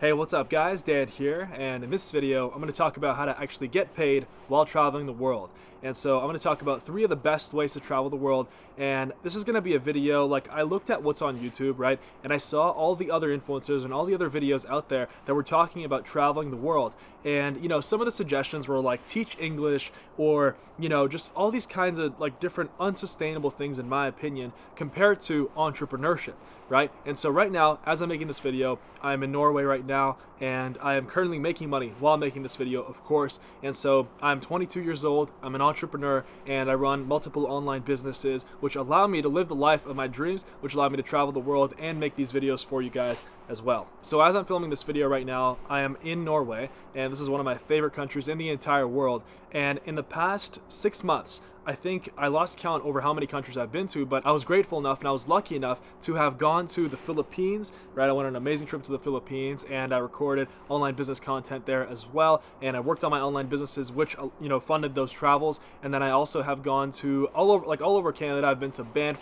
Hey, what's up guys? Dan here, and in this video I'm going to talk about how to actually get paid while traveling the world. And so I'm going to talk about 3 of the best ways to travel the world, and this is going to be a video like I looked at what's on YouTube, right? And I saw all the other influencers and all the other videos out there that were talking about traveling the world. And some of the suggestions were like teach English or just all these kinds of like different unsustainable things in my opinion compared to entrepreneurship, right? And so right now, as I'm making this video, I'm in Norway right now, and I am currently making money while making this video, of course. And so I'm 22 years old, I'm an entrepreneur, and I run multiple online businesses which allow me to live the life of my dreams, which allow me to travel the world and make these videos for you guys as well. So as I'm filming this video right now, I am in Norway, and this is one of my favorite countries in the entire world. And in the past 6 months, I think I lost count over how many countries I've been to, but I was grateful enough and I was lucky enough to have gone to the Philippines, right? I went on an amazing trip to the Philippines, and I recorded online business content there as well, and I worked on my online businesses which funded those travels. And then I also have gone to all over Canada. I've been to Banff,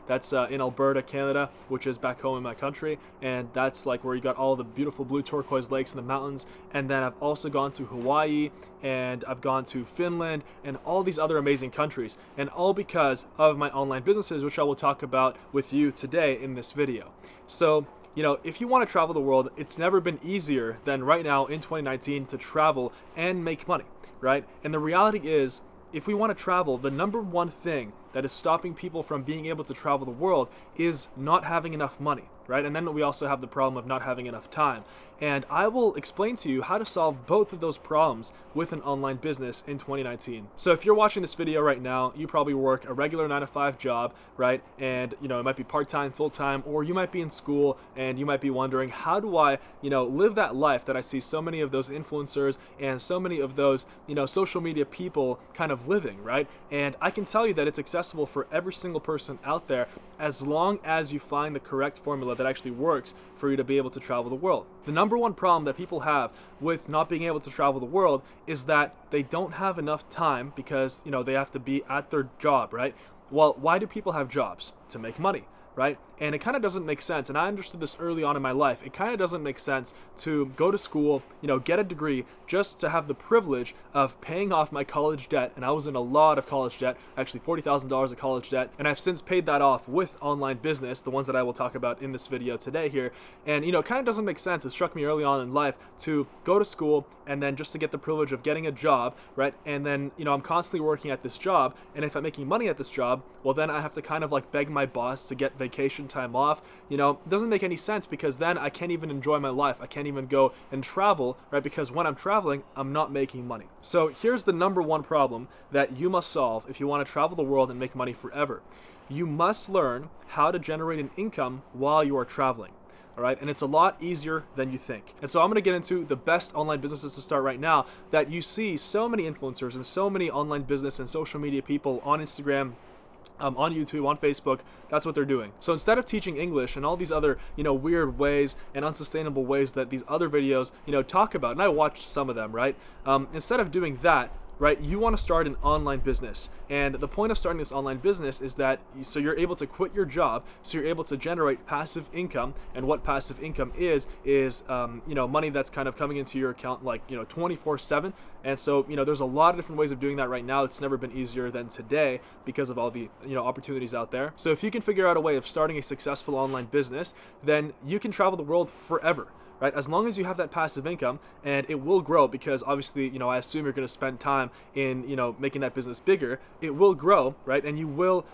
that's in Alberta, Canada, which is back home in my country, and that's like where you got all the beautiful blue turquoise lakes and the mountains. And then I've also gone to Hawaii, and I've gone to Finland, and all these other amazing countries, and all because of my online businesses, which I will talk about with you today in this video. So if you want to travel the world, it's never been easier than right now in 2019 to travel and make money, right? And the reality is, if we want to travel, the number one thing that is stopping people from being able to travel the world is not having enough money, right? And then we also have the problem of not having enough time. And I will explain to you how to solve both of those problems with an online business in 2019. So if you're watching this video right now, you probably work a regular 9-to-5 job, right? And it might be part-time, full-time, or you might be in school and you might be wondering, how do I, live that life that I see so many of those influencers and so many of those, social media people kind of living, right? And I can tell you that it's accessible for every single person out there, as long as you find the correct formula that actually works for you to be able to travel the world. The number one problem that people have with not being able to travel the world is that they don't have enough time because they have to be at their job, right? Well, why do people have jobs? To make money, right? And it kind of doesn't make sense, and I understood this early on in my life. It kind of doesn't make sense to go to school, get a degree just to have the privilege of paying off my college debt. And I was in a lot of college debt, actually $40,000 of college debt, and I've since paid that off with online business, the ones that I will talk about in this video today here. And it kind of doesn't make sense. It struck me early on in life to go to school and then just to get the privilege of getting a job, right? And then I'm constantly working at this job, and if I'm making money at this job, well, then I have to kind of like beg my boss to get vacation time off. It doesn't make any sense, because then I can't even enjoy my life. I can't even go and travel, right? Because when I'm traveling, I'm not making money. So here's the number one problem that you must solve if you want to travel the world and make money forever. You must learn how to generate an income while you are traveling. All right, and it's a lot easier than you think. And so I'm going to get into the best online businesses to start right now that you see so many influencers and so many online business and social media people on Instagram, on YouTube, on Facebook. That's what they're doing. So instead of teaching English and all these other, weird ways and unsustainable ways that these other videos, talk about, and I watched some of them, right? Instead of doing that, right, you want to start an online business. And the point of starting this online business is that so you're able to quit your job, so you're able to generate passive income. And what passive income is money that's kind of coming into your account like 24/7. And so there's a lot of different ways of doing that right now. It's never been easier than today because of all the opportunities out there. So if you can figure out a way of starting a successful online business, then you can travel the world forever, right? As long as you have that passive income, and it will grow, because obviously, I assume you're going to spend time in, making that business bigger. It will grow, right? And you will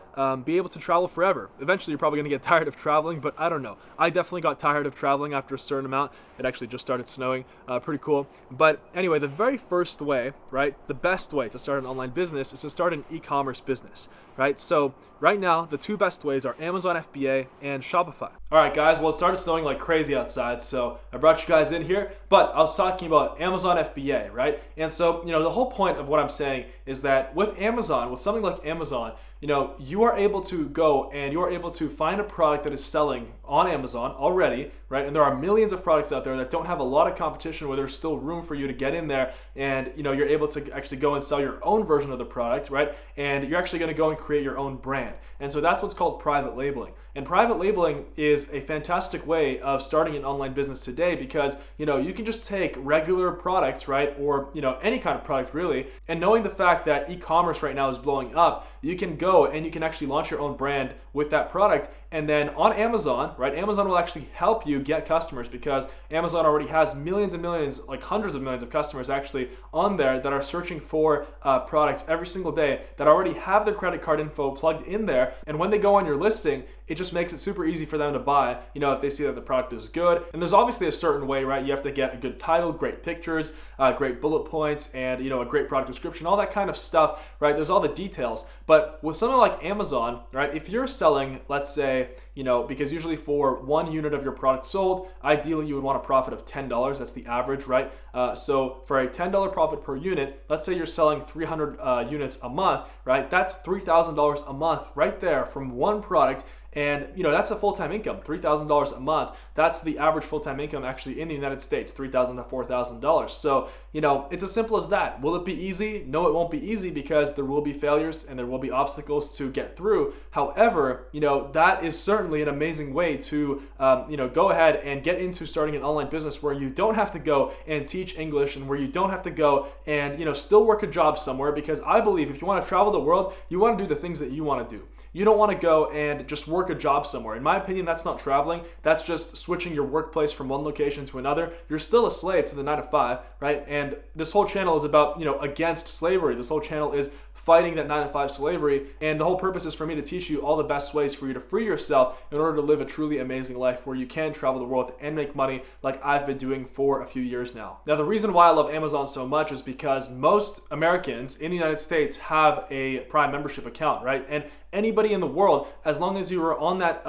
be able to travel forever. Eventually, you're probably going to get tired of traveling, but I don't know. I definitely got tired of traveling after a certain amount. It actually just started snowing, pretty cool. But anyway, the very first way, right, the best way to start an online business is to start an e-commerce business, right? So right now, the 2 best ways are Amazon FBA and Shopify. All right, guys, well, it started snowing like crazy outside, so I brought you guys in here, but I was talking about Amazon FBA, right? And so, the whole point of what I'm saying is that with Amazon, with something like Amazon, you are able to go and you are able to find a product that is selling on Amazon already, right? And there are millions of products out there that don't have a lot of competition, where there's still room for you to get in there, and you're able to actually go and sell your own version of the product, right? And you're actually going to go and create your own brand. And so that's what's called private labeling. And private labeling is a fantastic way of starting an online business today, because you can just take regular products, right, or any kind of product really, and knowing the fact that e-commerce right now is blowing up, you can go and you can actually launch your own brand with that product. And then on Amazon, right, Amazon will actually help you get customers, because Amazon already has millions and millions, like hundreds of millions of customers actually on there that are searching for products every single day, that already have their credit card info plugged in there. And when they go on your listing, it just makes it super easy for them to buy, if they see that the product is good. And there's obviously a certain way, right? You have to get a good title, great pictures, great bullet points, and a great product description, all that kind of stuff, right? There's all the details. But with something like Amazon, right, if you're selling, let's say, because usually for 1 unit of your product sold, ideally you would want a profit of $10. That's the average, right? So for a $10 profit per unit, let's say you're selling 300 units a month, right? That's $3,000 a month right there from one product. And that's a full-time income, $3,000 a month. That's the average full-time income actually in the United States, $3,000 to $4,000. So it's as simple as that. Will it be easy? No, it won't be easy, because there will be failures and there will be obstacles to get through. However, that is certainly an amazing way to go ahead and get into starting an online business, where you don't have to go and teach English, and where you don't have to go and still work a job somewhere. Because I believe if you want to travel the world, you want to do the things that you want to do. You don't want to go and just work a job somewhere. In my opinion, that's not traveling. That's just switching your workplace from one location to another. You're still a slave to the 9 to 5, right? And this whole channel is about, against slavery. This whole channel is fighting that 9 to 5 slavery. And the whole purpose is for me to teach you all the best ways for you to free yourself in order to live a truly amazing life, where you can travel the world and make money, like I've been doing for a few years now. Now, the reason why I love Amazon so much is because most Americans in the United States have a Prime membership account, right? And anybody in the world, as long as you are on that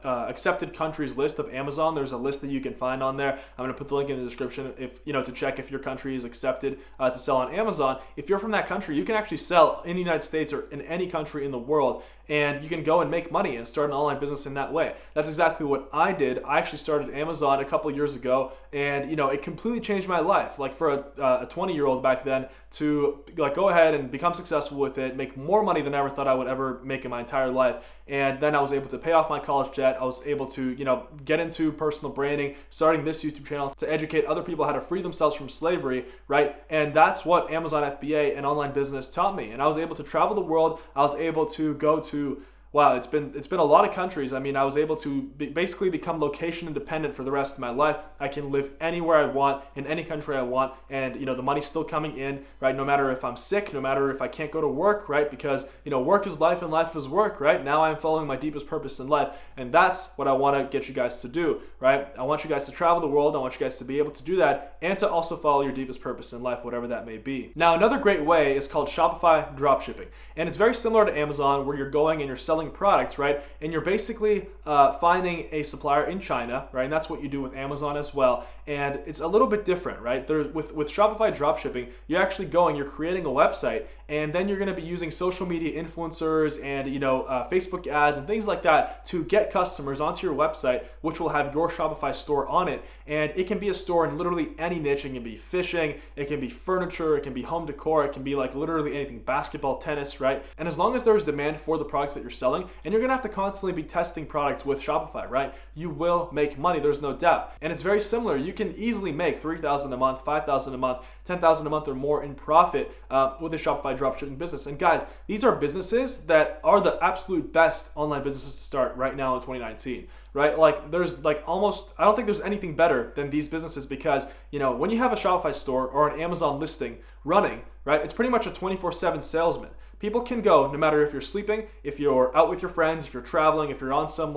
accepted countries list of Amazon, there's a list that you can find on there. I'm going to put the link in the description if to check if your country is accepted to sell on Amazon. If you're from that country, you can actually sell in the United States or in any country in the world, and you can go and make money and start an online business in that way. That's exactly what I did. I actually started Amazon a couple years ago, and it completely changed my life. Like for a 20-year-old back then to go ahead and become successful with it, make more money than I ever thought I would ever make in my entire life. And then I was able to pay off my college debt. I was able to, get into personal branding, starting this YouTube channel to educate other people how to free themselves from slavery, right? And that's what Amazon FBA and online business taught me. And I was able to travel the world. I was able to go to it's been a lot of countries. I mean, I was able to basically become location independent for the rest of my life. I can live anywhere I want, in any country I want, and the money's still coming in, right? No matter if I'm sick, no matter if I can't go to work, right? Because work is life and life is work, right? Now I'm following my deepest purpose in life, and that's what I want to get you guys to do, right? I want you guys to travel the world. I want you guys to be able to do that, and to also follow your deepest purpose in life, whatever that may be. Now, another great way is called Shopify Dropshipping, and it's very similar to Amazon, where you're going and you're selling products, right? And you're basically finding a supplier in China, right? And that's what you do with Amazon as well. And it's a little bit different, right? With Shopify Dropshipping, you're actually you're creating a website, and then you're going to be using social media influencers and Facebook ads and things like that to get customers onto your website, which will have your Shopify store on it. And it can be a store in literally any niche. It can be fishing, it can be furniture, it can be home decor, it can be literally anything, basketball, tennis, right? And as long as there's demand for the products that you're selling, and you're going to have to constantly be testing products with Shopify, right? You will make money, there's no doubt. And it's very similar. You can easily make $3,000 a month, $5,000 a month, $10,000 a month or more in profit with a Shopify dropshipping business. And guys, these are businesses that are the absolute best online businesses to start right now in 2019, right? There's almost, I don't think there's anything better than these businesses, because when you have a Shopify store or an Amazon listing running, right, it's pretty much a 24/7 salesman. People can go no matter if you're sleeping, if you're out with your friends, if you're traveling, if you're on some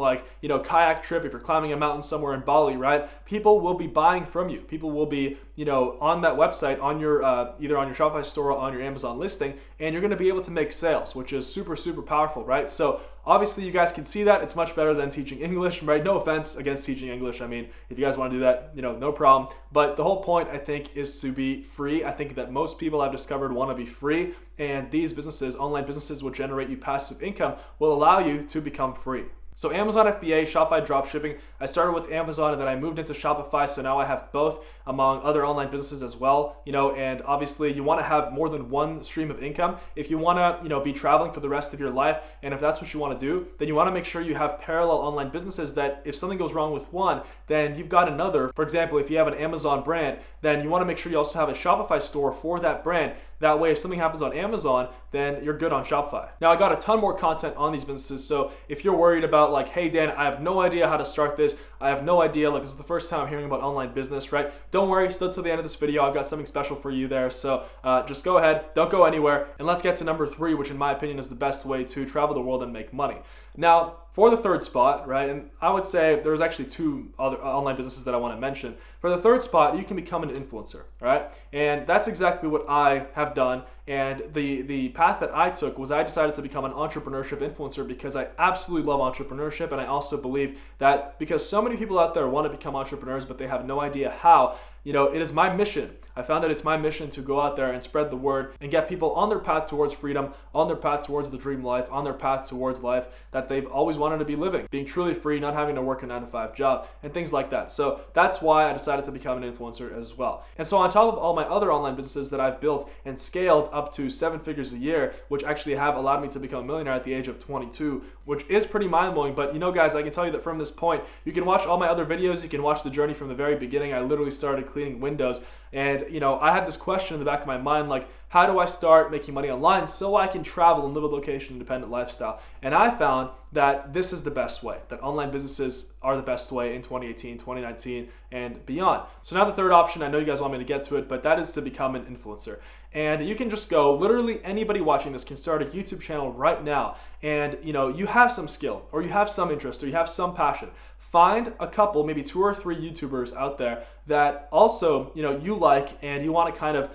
kayak trip, if you're climbing a mountain somewhere in Bali, right? People will be buying from you. People will be on that website, on your either on your Shopify store or on your Amazon listing, and you're going to be able to make sales, which is super, super powerful, right? So obviously you guys can see that it's much better than teaching English, right? No offense against teaching English. I mean, if you guys want to do that, no problem. But the whole point, I think, is to be free. I think that most people I've discovered want to be free, and these businesses, online businesses, will generate you passive income, will allow you to become free. So Amazon FBA, Shopify Dropshipping, I started with Amazon and then I moved into Shopify, so now I have both among other online businesses as well, and obviously you want to have more than one stream of income. If you want to, be traveling for the rest of your life, and if that's what you want to do, then you want to make sure you have parallel online businesses that if something goes wrong with one, then you've got another. For example, if you have an Amazon brand, then you want to make sure you also have a Shopify store for that brand. That way, if something happens on Amazon, then you're good on Shopify. Now, I got a ton more content on these businesses, so if you're worried about like, hey Dan, I have no idea how to start this, I have no idea, like this is the first time I'm hearing about online business, right? Don't worry, still till the end of this video, I've got something special for you there, so just go ahead, don't go anywhere, and let's get to number 3, which in my opinion is the best way to travel the world and make money. Now, for the third spot, right, and I would say there's actually 2 other online businesses that I want to mention. For the third spot, you can become an influencer, right? And that's exactly what I have done. And the path that I took was I decided to become an entrepreneurship influencer because I absolutely love entrepreneurship, and I also believe that because so many people out there want to become entrepreneurs, but they have no idea how, it is my mission. I found that it's my mission to go out there and spread the word and get people on their path towards freedom, on their path towards the dream life, on their path towards life that they've always wanted to be living, being truly free, not having to work a 9-to-5 job and things like that. So that's why I decided to become an influencer as well. And so on top of all my other online businesses that I've built and scaled up to 7 figures a year, which actually have allowed me to become a millionaire at the age of 22, which is pretty mind-blowing. But guys, I can tell you that from this point, you can watch all my other videos, you can watch the journey from the very beginning. I literally started cleaning windows, and I had this question in the back of my mind, like, how do I start making money online so I can travel and live a location independent lifestyle? And I found that this is the best way, that online businesses are the best way in 2018, 2019, and beyond. So now the third option, I know you guys want me to get to it, but that is to become an influencer. And you can just go, literally anybody watching this can start a YouTube channel right now, and you have some skill, or you have some interest, or you have some passion. Find a couple, maybe 2 or 3 YouTubers out there that also, you like, and you want to kind of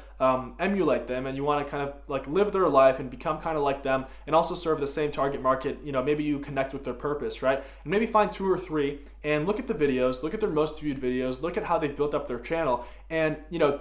emulate them, and you want to kind of like live their life and become kind of like them, and also serve the same target market. Maybe you connect with their purpose, right? And maybe find 2 or 3 and look at the videos, look at their most viewed videos, look at how they've built up their channel, and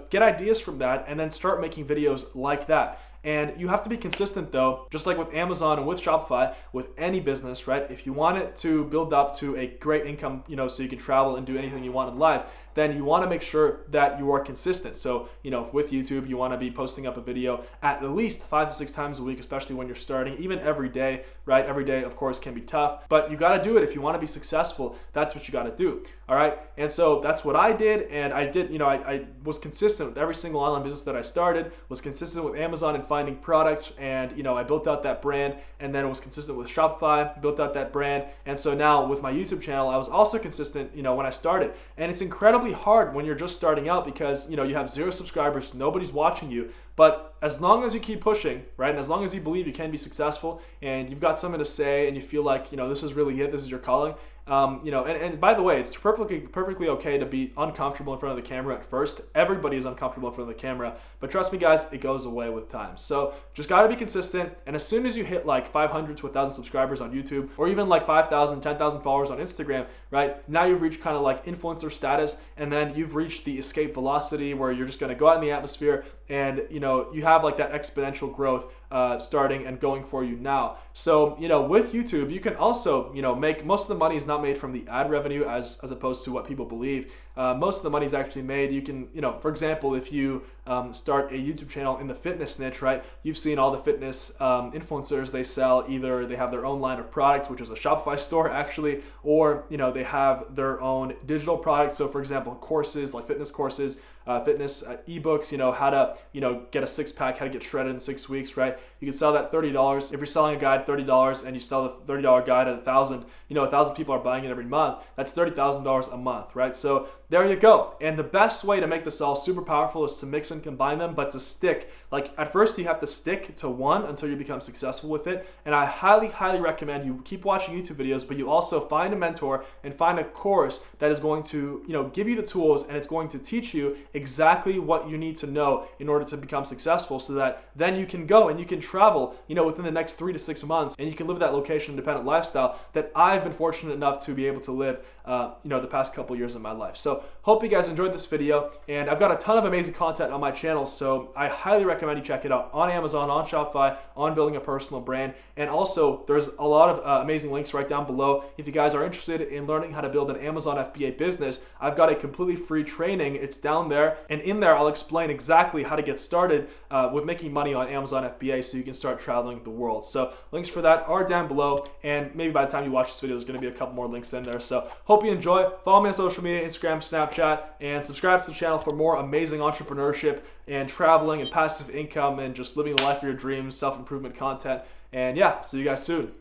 get ideas from that, and then start making videos like that. And you have to be consistent though, just like with Amazon and with Shopify, with any business, right? If you want it to build up to a great income, so you can travel and do anything you want in life, then you want to make sure that you are consistent. So, with YouTube, you want to be posting up a video at least 5 to 6 times a week, especially when you're starting, even every day, right? Every day, of course, can be tough, but you got to do it. If you want to be successful, that's what you got to do. All right. And so that's what I did. And I did, I was consistent with every single online business that I started, was consistent with Amazon and finding products. And, I built out that brand, and then was consistent with Shopify, built out that brand. And so now with my YouTube channel, I was also consistent, when I started. And it's incredibly hard when you're just starting out because, you have 0 subscribers, nobody's watching you. But as long as you keep pushing, right, and as long as you believe you can be successful and you've got something to say and you feel like, this is really it, this is your calling, and by the way, it's perfectly okay to be uncomfortable in front of the camera at first. Everybody is uncomfortable in front of the camera, but trust me guys, it goes away with time. So just gotta be consistent, and as soon as you hit like 500 to 1,000 subscribers on YouTube, or even like 5,000, 10,000 followers on Instagram, right, now you've reached kind of like influencer status, and then you've reached the escape velocity where you're just gonna go out in the atmosphere, and you have like that exponential growth starting and going for you now. So with YouTube, you can also make, most of the money is not made from the ad revenue as opposed to what people believe. Most of the money is actually made, you can, for example, if you start a YouTube channel in the fitness niche, right, you've seen all the fitness influencers, they sell, either they have their own line of products, which is a Shopify store actually, or they have their own digital products. So for example, courses like fitness courses, fitness ebooks, how to get a 6-pack, how to get shredded in 6 weeks, right? You can sell that $30. If you're selling a guide $30 and you sell the $30 guide at 1,000, 1,000 people are buying it every month, that's $30,000 a month, right? So there you go. And the best way to make this all super powerful is to mix and combine them, but to stick. Like at first you have to stick to one until you become successful with it. And I highly recommend you keep watching YouTube videos, but you also find a mentor and find a course that is going to, give you the tools, and it's going to teach you exactly what you need to know in order to become successful, so that then you can go and you can travel, within the next 3 to 6 months, and you can live that location independent lifestyle that I've been fortunate enough to be able to live, the past couple years of my life. So hope you guys enjoyed this video, and I've got a ton of amazing content on my channel, so I highly recommend you check it out on Amazon, on Shopify, on building a personal brand. And also there's a lot of amazing links right down below. If you guys are interested in learning how to build an Amazon FBA business, I've got a completely free training. It's down there, and in there I'll explain exactly how to get started with making money on Amazon FBA so you can start traveling the world. So links for that are down below, and maybe by the time you watch this video there's going to be a couple more links in there. So hope you enjoy. Follow me on social media, Instagram, Snapchat, and subscribe to the channel for more amazing entrepreneurship and traveling and passive income and just living the life of your dreams, self-improvement content. And yeah, see you guys soon.